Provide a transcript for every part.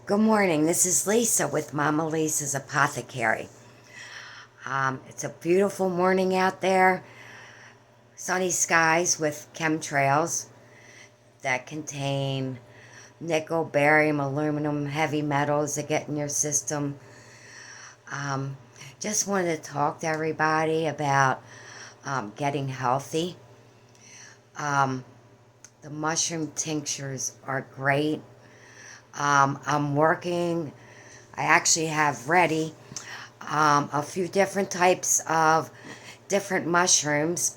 Good morning. This is Lisa with Mama Lisa's Apothecary. It's a beautiful morning out there. Sunny skies with chemtrails that contain nickel, barium, aluminum, heavy metals that get in your system. Um, just wanted to talk to everybody about getting healthy. Um, the mushroom tinctures are great. I actually have ready a few different types of different mushrooms.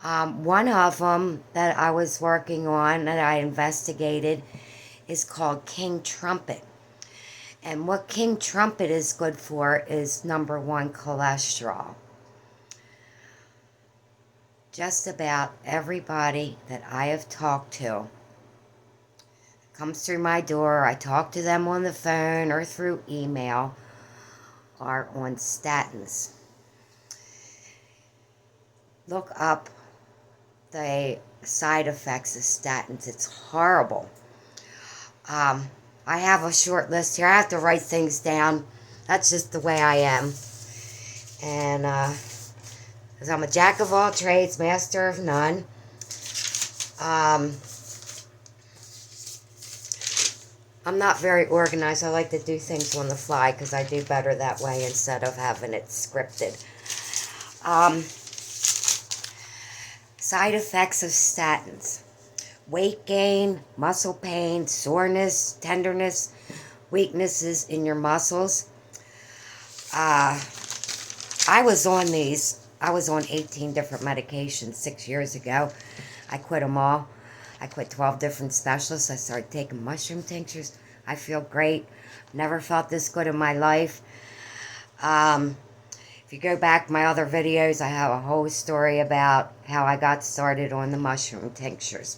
One of them that I was working on that I investigated is called King Trumpet. And what King Trumpet is good for is number one, cholesterol. Just about everybody that I have talked to comes through my door, I talk to them on the phone or through email, are on statins. Look up the side effects of statins. It's horrible. I have a short list here. I have to write things down. That's just the way I am. And, 'cause I'm a jack of all trades, master of none. I'm not very organized. I like to do things on the fly because I do better that way instead of having it scripted. Side effects of statins: weight gain, muscle pain, soreness, tenderness, weaknesses in your muscles. I was on these. I was on 18 different medications 6 years ago. I quit them all. I quit 12 different specialists. I started taking mushroom tinctures. I feel great. Never felt this good in my life. If you go back my other videos, I have a whole story about how I got started on the mushroom tinctures.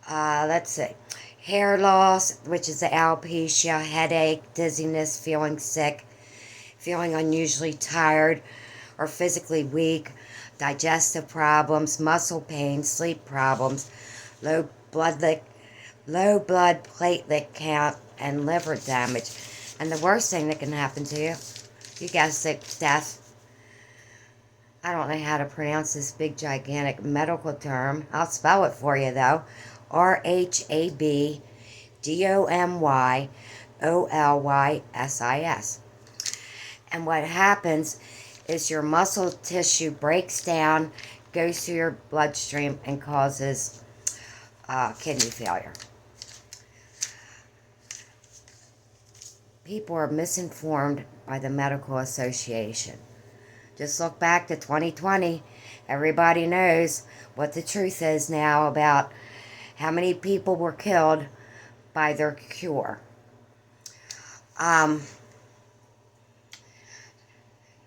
Let's see. Hair loss, which is the alopecia, headache, dizziness, feeling sick, feeling unusually tired or physically weak, digestive problems, muscle pain, sleep problems, low blood platelet count, and liver damage. And the worst thing that can happen to you, you guessed it, death. I don't know how to pronounce this big, gigantic medical term. I'll spell it for you, though. RHABDOMYOLYSIS. And what happens is your muscle tissue breaks down, goes through your bloodstream, and causes kidney failure. People are misinformed by the medical association. Just look back to 2020. Everybody knows what the truth is now about how many people were killed by their cure.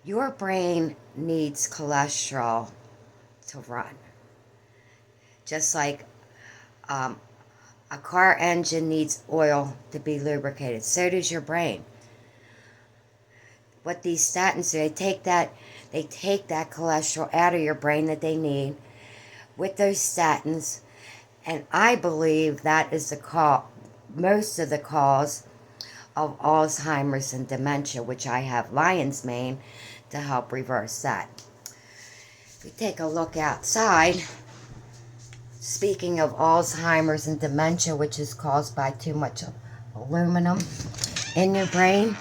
Your brain needs cholesterol to run. Just like a car engine needs oil to be lubricated. So does your brain. What these statins do, they take that cholesterol out of your brain that they need with those statins, and I believe that is most of the cause of Alzheimer's and dementia, which I have lion's mane to help reverse that. If we take a look outside, speaking of Alzheimer's and dementia, which is caused by too much aluminum in your brain,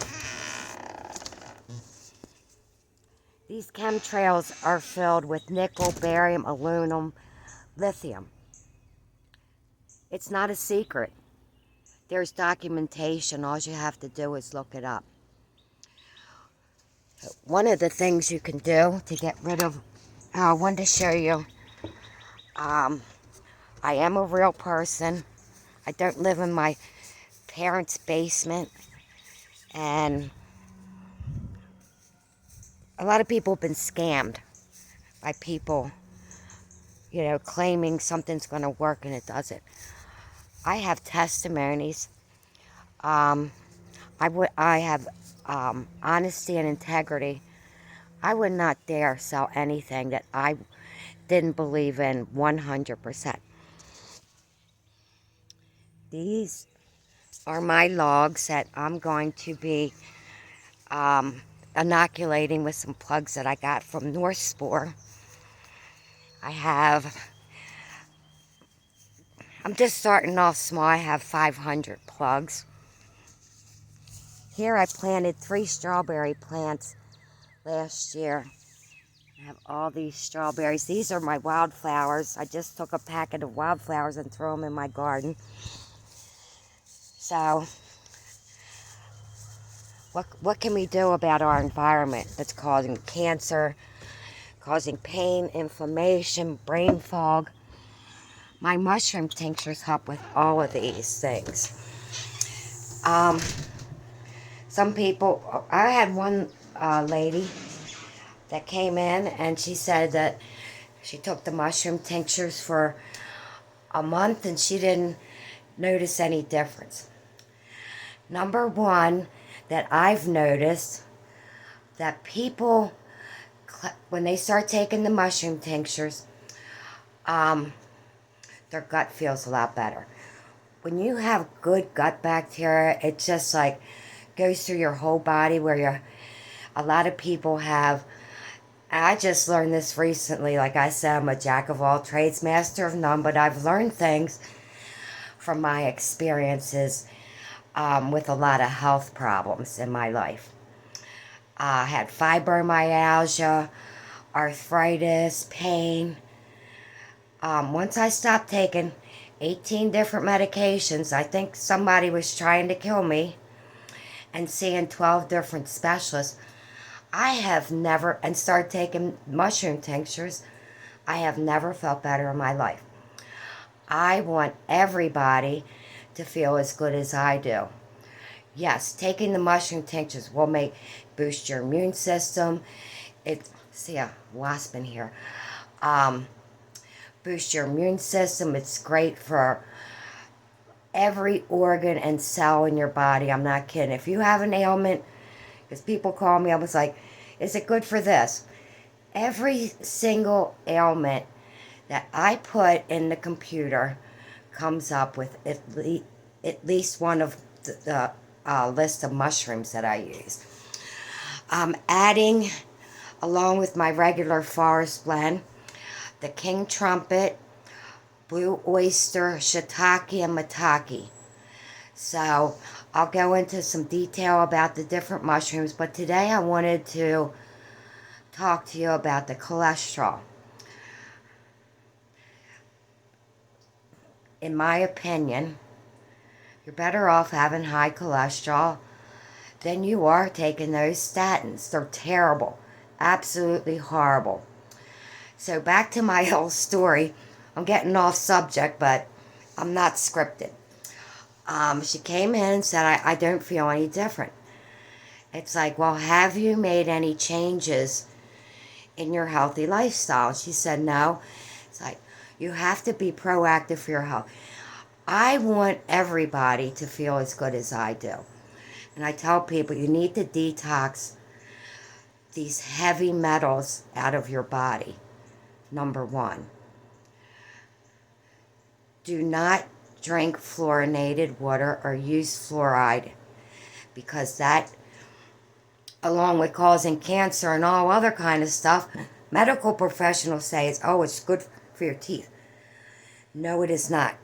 these chemtrails are filled with nickel, barium, aluminum, lithium. It's not a secret. There's documentation. All you have to do is look it up. One of the things you can do to get rid of, I wanted to show you, I am a real person. I don't live in my parents' basement. And a lot of people have been scammed by people, claiming something's going to work and it doesn't. I have testimonies. I have honesty and integrity. I would not dare sell anything that I didn't believe in 100%. These are my logs that I'm going to be inoculating with some plugs that I got from North Spore. I'm just starting off small. I have 500 plugs. Here I planted 3 strawberry plants last year. I have all these strawberries. These are my wildflowers. I just took a packet of wildflowers and threw them in my garden. So, what can we do about our environment that's causing cancer, causing pain, inflammation, brain fog? My mushroom tinctures help with all of these things. Some people, I had one lady that came in and she said that she took the mushroom tinctures for a month and she didn't notice any difference. Number one, that I've noticed that people, when they start taking the mushroom tinctures, their gut feels a lot better. When you have good gut bacteria, it just like goes through your whole body a lot of people have. I just learned this recently. Like I said, I'm a jack of all trades, master of none, but I've learned things from my experiences with a lot of health problems in my life. I had fibromyalgia, arthritis, pain. Once I stopped taking 18 different medications, I think somebody was trying to kill me, and seeing 12 different specialists, I have never, and started taking mushroom tinctures, I have never felt better in my life. I want everybody to feel as good as I do. Yes, taking the mushroom tinctures will boost your immune system. See a wasp in here. Boost your immune system. It's great for every organ and cell in your body. I'm not kidding. If you have an ailment, because people call me, I was like, is it good for this? Every single ailment that I put in the computer comes up with at least one of the list of mushrooms that I use. I'm adding, along with my regular forest blend, the king trumpet, blue oyster, shiitake, and maitake. So I'll go into some detail about the different mushrooms, but today I wanted to talk to you about the cholesterol. In my opinion, you're better off having high cholesterol than you are taking those statins. They're terrible, absolutely horrible. So back to my whole story. I'm getting off subject, but I'm not scripted. She came in and said, I don't feel any different. It's like, well, have you made any changes in your healthy lifestyle? She said, no. It's like, you have to be proactive for your health. I want everybody to feel as good as I do. And I tell people, you need to detox these heavy metals out of your body. Number one. Do not drink fluorinated water or use fluoride, because that, along with causing cancer and all other kind of stuff, medical professionals say it's good for your teeth. No, it is not.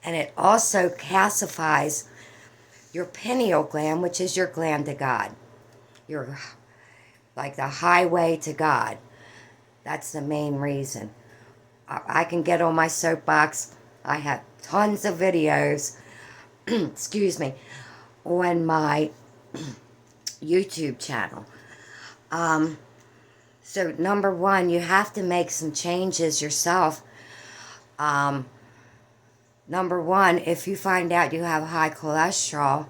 And it also calcifies your pineal gland, which is your gland to God. Your, like the highway to God. That's the main reason. I can get on my soapbox. I have tons of videos, excuse me, on my YouTube channel. So number one, you have to make some changes yourself. Number one, if you find out you have high cholesterol,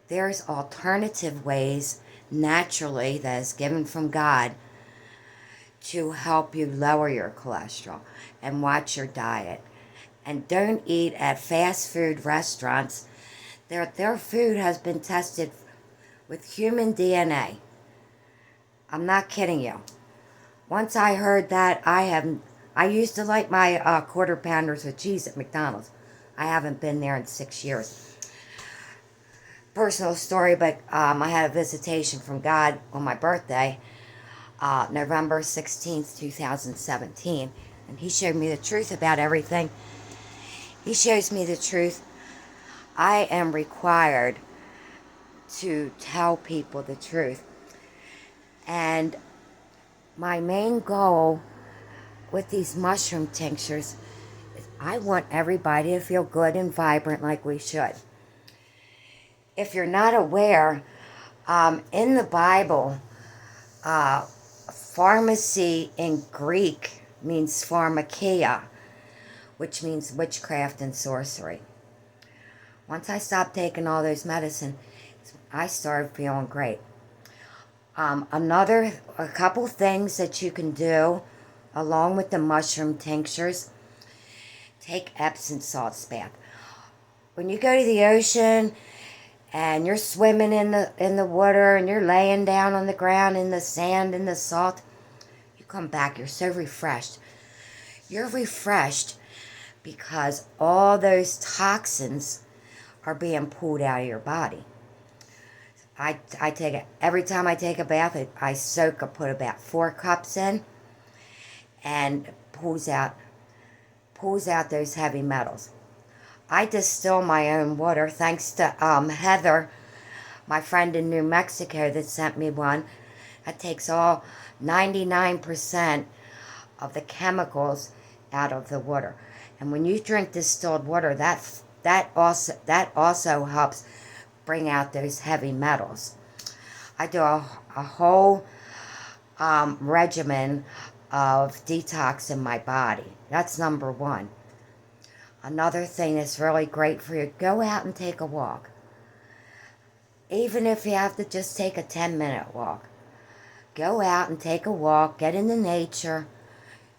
there's alternative ways naturally that is given from God to help you lower your cholesterol. And watch your diet. And don't eat at fast food restaurants. Their food has been tested with human DNA. I'm not kidding you. Once I heard that, I used to like my quarter pounders with cheese at McDonald's. I haven't been there in 6 years. Personal story, but I had a visitation from God on my birthday, November 16th, 2017. And he showed me the truth about everything. He shows me the truth. I am required to tell people the truth. And my main goal with these mushroom tinctures is I want everybody to feel good and vibrant like we should. If you're not aware, in the Bible, pharmacy in Greek means pharmakia, which means witchcraft and sorcery. Once I stopped taking all those medicine, I started feeling great. A couple things that you can do along with the mushroom tinctures, take Epsom salts bath. When you go to the ocean and you're swimming in the water and you're laying down on the ground in the sand and the salt, you come back, you're so refreshed. You're refreshed because all those toxins are being pulled out of your body. I take it every time I take a bath. I put about 4 cups in, and pulls out those heavy metals. I distill my own water thanks to Heather, my friend in New Mexico that sent me one. That takes all 99% of the chemicals out of the water. And when you drink distilled water, that also helps bring out those heavy metals. I do a whole regimen of detox in my body. That's number one. Another thing that's really great for you, go out and take a walk. Even if you have to just take a 10-minute walk. Go out and take a walk, get into nature.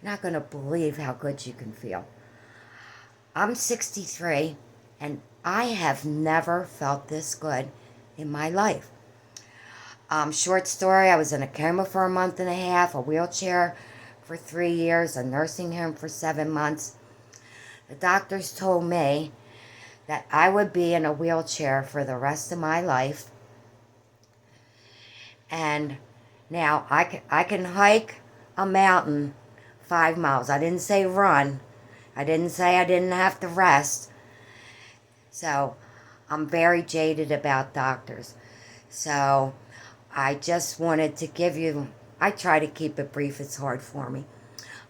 You're not going to believe how good you can feel. I'm 63, and I have never felt this good in my life. Short story, I was in a coma for a month and a half, a wheelchair for 3 years, a nursing home for 7 months. The doctors told me that I would be in a wheelchair for the rest of my life. And now I can hike a mountain 5 miles. I didn't say run. I didn't say I didn't have to rest. So I'm very jaded about doctors. So I just wanted to give you, I try to keep it brief. It's hard for me.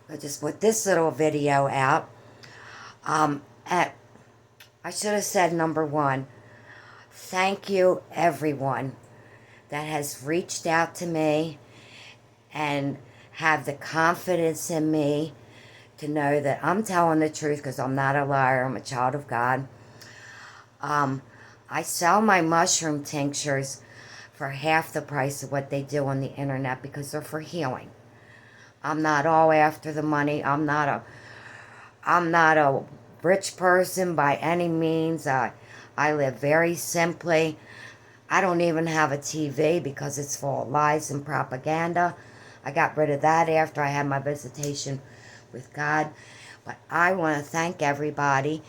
I just put this little video out. I should have said number one, thank you everyone that has reached out to me and have the confidence in me to know that I'm telling the truth, because I'm not a liar. I'm a child of God. I sell my mushroom tinctures for half the price of what they do on the internet because they're for healing. I'm not all after the money. I'm not a rich person by any means. I live very simply. I don't even have a TV because it's full of lies and propaganda. I got rid of that after I had my visitation with God. But I want to thank everybody.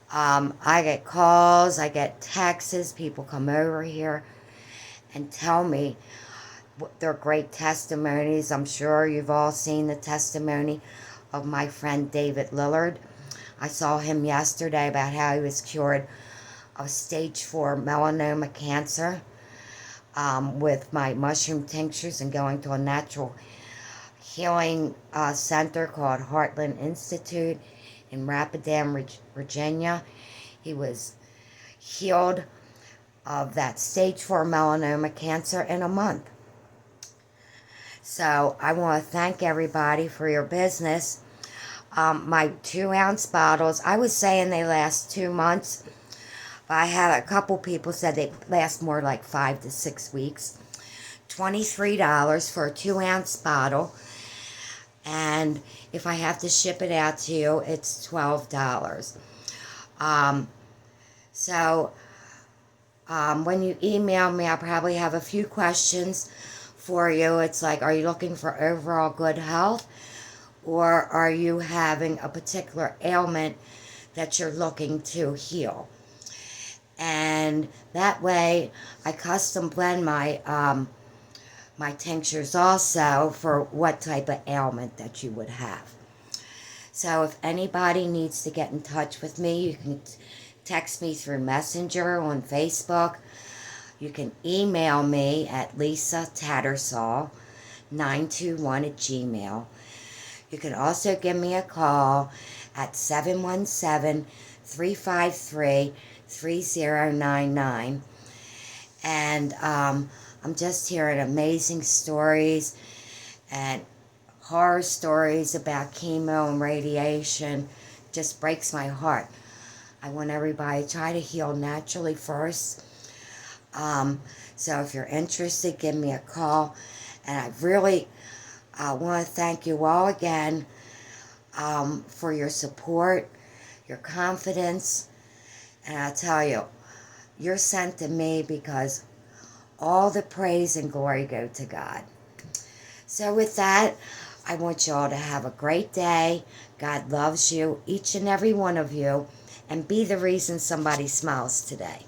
I get calls, I get texts, people come over here and tell me their great testimonies. I'm sure you've all seen the testimony of my friend David Lillard. I saw him yesterday about how he was cured of stage 4 melanoma cancer with my mushroom tinctures and going to a natural healing center called Heartland Institute in Rapidan, Virginia. He was healed of that stage 4 melanoma cancer in a month. So I want to thank everybody for your business. My 2-ounce bottles, I was saying they last 2 months. I had a couple people said they last more like 5 to 6 weeks. $23 for a 2-ounce bottle. And if I have to ship it out to you, it's $12. When you email me, I'll probably have a few questions for you. It's like, are you looking for overall good health? Or are you having a particular ailment that you're looking to heal. And that way, I custom blend my tinctures also for what type of ailment that you would have. So if anybody needs to get in touch with me, you can text me through Messenger on Facebook. You can email me at lisatattersall921@gmail. You can also give me a call at 717-353-3099. And I'm just hearing amazing stories and horror stories about chemo and radiation. Just breaks my heart. I want everybody to try to heal naturally first. So if you're interested, give me a call. And I really want to thank you all again for your support, your confidence. And I tell you, you're sent to me because all the praise and glory go to God. So with that, I want you all to have a great day. God loves you, each and every one of you, and be the reason somebody smiles today.